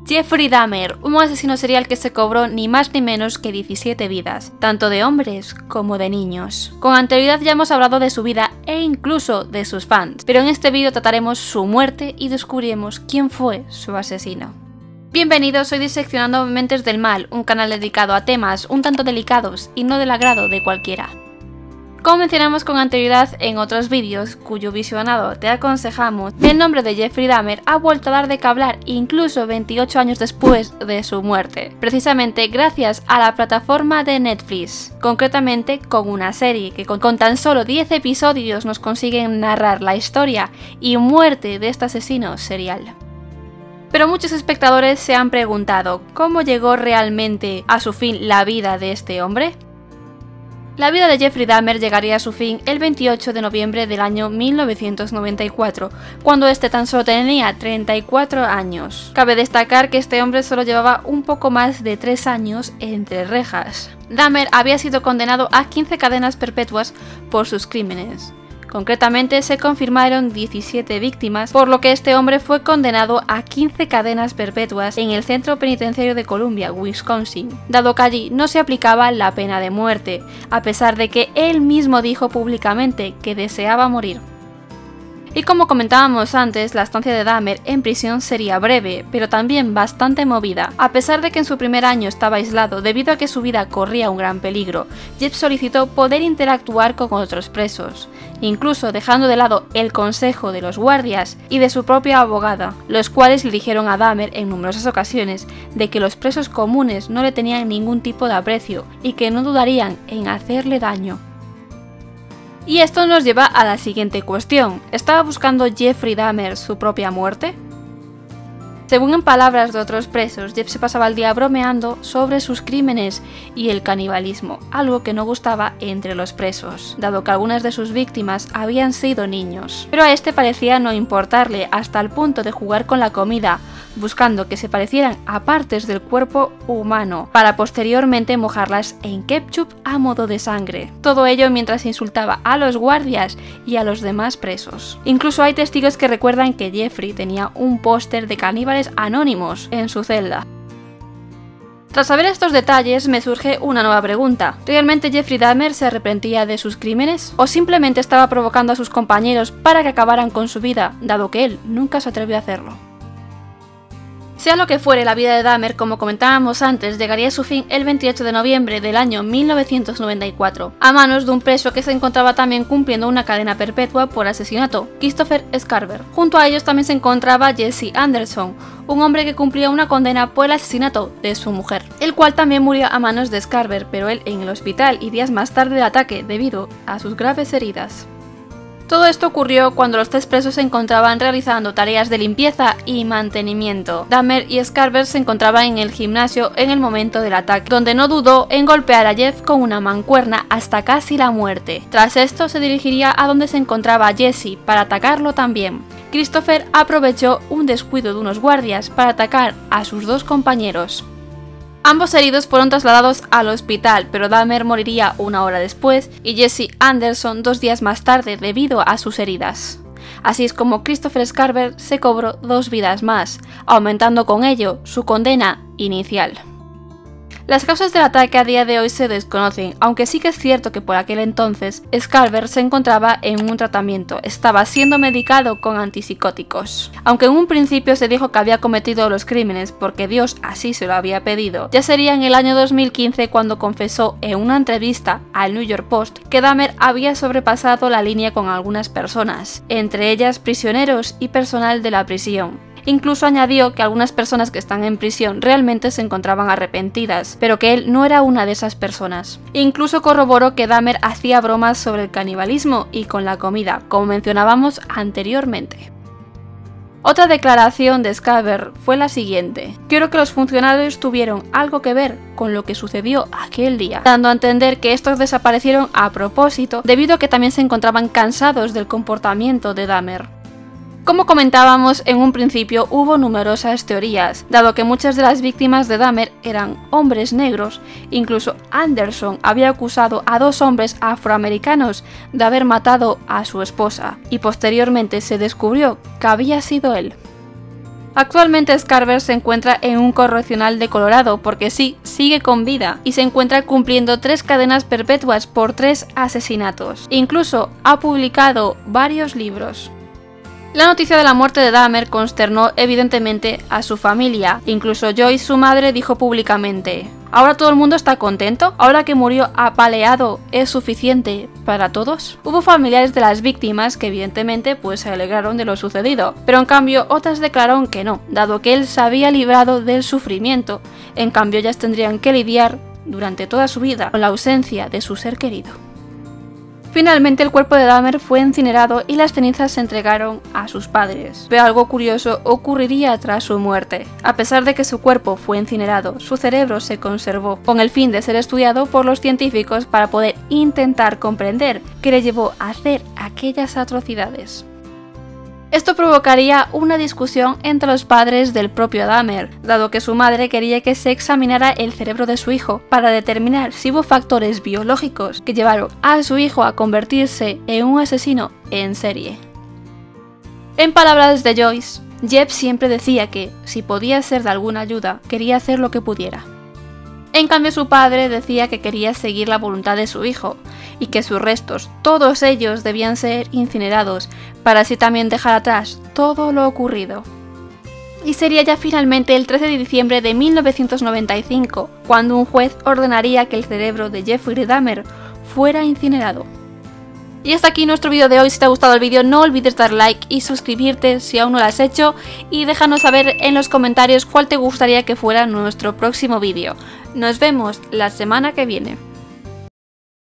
Jeffrey Dahmer, un asesino serial que se cobró ni más ni menos que 17 vidas, tanto de hombres como de niños. Con anterioridad ya hemos hablado de su vida e incluso de sus fans, pero en este vídeo trataremos su muerte y descubriremos quién fue su asesino. Bienvenidos, soy Diseccionando Mentes del Mal, un canal dedicado a temas un tanto delicados y no del agrado de cualquiera. Como mencionamos con anterioridad en otros vídeos, cuyo visionado te aconsejamos, el nombre de Jeffrey Dahmer ha vuelto a dar de qué hablar incluso 28 años después de su muerte, precisamente gracias a la plataforma de Netflix, concretamente con una serie que con tan solo 10 episodios nos consiguen narrar la historia y muerte de este asesino serial. Pero muchos espectadores se han preguntado, ¿cómo llegó realmente a su fin la vida de este hombre? La vida de Jeffrey Dahmer llegaría a su fin el 28 de noviembre del año 1994, cuando este tan solo tenía 34 años. Cabe destacar que este hombre solo llevaba un poco más de 3 años entre rejas. Dahmer había sido condenado a 15 cadenas perpetuas por sus crímenes. Concretamente se confirmaron 17 víctimas, por lo que este hombre fue condenado a 15 cadenas perpetuas en el centro penitenciario de Columbia, Wisconsin, dado que allí no se aplicaba la pena de muerte, a pesar de que él mismo dijo públicamente que deseaba morir. Y como comentábamos antes, la estancia de Dahmer en prisión sería breve, pero también bastante movida. A pesar de que en su primer año estaba aislado debido a que su vida corría un gran peligro, Jeff solicitó poder interactuar con otros presos, incluso dejando de lado el consejo de los guardias y de su propia abogada, los cuales le dijeron a Dahmer en numerosas ocasiones de que los presos comunes no le tenían ningún tipo de aprecio y que no dudarían en hacerle daño. Y esto nos lleva a la siguiente cuestión, ¿estaba buscando Jeffrey Dahmer su propia muerte? Según en palabras de otros presos, Jeff se pasaba el día bromeando sobre sus crímenes y el canibalismo, algo que no gustaba entre los presos, dado que algunas de sus víctimas habían sido niños. Pero a este parecía no importarle, hasta el punto de jugar con la comida, buscando que se parecieran a partes del cuerpo humano, para posteriormente mojarlas en ketchup a modo de sangre. Todo ello mientras insultaba a los guardias y a los demás presos. Incluso hay testigos que recuerdan que Jeffrey tenía un póster de caníbales anónimos en su celda. Tras saber estos detalles, me surge una nueva pregunta. ¿Realmente Jeffrey Dahmer se arrepentía de sus crímenes? ¿O simplemente estaba provocando a sus compañeros para que acabaran con su vida, dado que él nunca se atrevió a hacerlo? Sea lo que fuere, la vida de Dahmer, como comentábamos antes, llegaría a su fin el 28 de noviembre del año 1994, a manos de un preso que se encontraba también cumpliendo una cadena perpetua por asesinato, Christopher Scarver. Junto a ellos también se encontraba Jesse Anderson, un hombre que cumplía una condena por el asesinato de su mujer, el cual también murió a manos de Scarver, pero él en el hospital y días más tarde del ataque debido a sus graves heridas. Todo esto ocurrió cuando los 3 presos se encontraban realizando tareas de limpieza y mantenimiento. Dahmer y Scarver se encontraban en el gimnasio en el momento del ataque, donde no dudó en golpear a Jeff con una mancuerna hasta casi la muerte. Tras esto se dirigiría a donde se encontraba Jesse para atacarlo también. Christopher aprovechó un descuido de unos guardias para atacar a sus 2 compañeros. Ambos heridos fueron trasladados al hospital, pero Dahmer moriría una hora después y Jesse Anderson 2 días más tarde debido a sus heridas. Así es como Christopher Scarver se cobró 2 vidas más, aumentando con ello su condena inicial. Las causas del ataque a día de hoy se desconocen, aunque sí que es cierto que por aquel entonces Scarver se encontraba en un tratamiento, estaba siendo medicado con antipsicóticos. Aunque en un principio se dijo que había cometido los crímenes porque Dios así se lo había pedido, ya sería en el año 2015 cuando confesó en una entrevista al New York Post que Dahmer había sobrepasado la línea con algunas personas, entre ellas prisioneros y personal de la prisión. Incluso añadió que algunas personas que están en prisión realmente se encontraban arrepentidas, pero que él no era una de esas personas. Incluso corroboró que Dahmer hacía bromas sobre el canibalismo y con la comida, como mencionábamos anteriormente. Otra declaración de Scarver fue la siguiente: "Creo que los funcionarios tuvieron algo que ver con lo que sucedió aquel día", dando a entender que estos desaparecieron a propósito debido a que también se encontraban cansados del comportamiento de Dahmer. Como comentábamos en un principio, hubo numerosas teorías, dado que muchas de las víctimas de Dahmer eran hombres negros. Incluso Anderson había acusado a 2 hombres afroamericanos de haber matado a su esposa, y posteriormente se descubrió que había sido él. Actualmente Scarver se encuentra en un correccional de Colorado porque sí, sigue con vida y se encuentra cumpliendo 3 cadenas perpetuas por 3 asesinatos. Incluso ha publicado varios libros. La noticia de la muerte de Dahmer consternó evidentemente a su familia. Incluso Joyce, su madre, dijo públicamente: ¿ahora todo el mundo está contento? ¿Ahora que murió apaleado es suficiente para todos? Hubo familiares de las víctimas que evidentemente se alegraron de lo sucedido, pero en cambio otras declararon que no, dado que él se había librado del sufrimiento. En cambio ellas tendrían que lidiar durante toda su vida con la ausencia de su ser querido. Finalmente el cuerpo de Dahmer fue incinerado y las cenizas se entregaron a sus padres. Pero algo curioso ocurriría tras su muerte. A pesar de que su cuerpo fue incinerado, su cerebro se conservó, con el fin de ser estudiado por los científicos para poder intentar comprender qué le llevó a hacer aquellas atrocidades. Esto provocaría una discusión entre los padres del propio Dahmer, dado que su madre quería que se examinara el cerebro de su hijo para determinar si hubo factores biológicos que llevaron a su hijo a convertirse en un asesino en serie. En palabras de Joyce, Jeb siempre decía que, si podía ser de alguna ayuda, quería hacer lo que pudiera. En cambio su padre decía que quería seguir la voluntad de su hijo, y que sus restos, todos ellos, debían ser incinerados, para así también dejar atrás todo lo ocurrido. Y sería ya finalmente el 13 de diciembre de 1995, cuando un juez ordenaría que el cerebro de Jeffrey Dahmer fuera incinerado. Y hasta aquí nuestro vídeo de hoy. Si te ha gustado el vídeo no olvides dar like y suscribirte si aún no lo has hecho, y déjanos saber en los comentarios cuál te gustaría que fuera nuestro próximo vídeo. Nos vemos la semana que viene.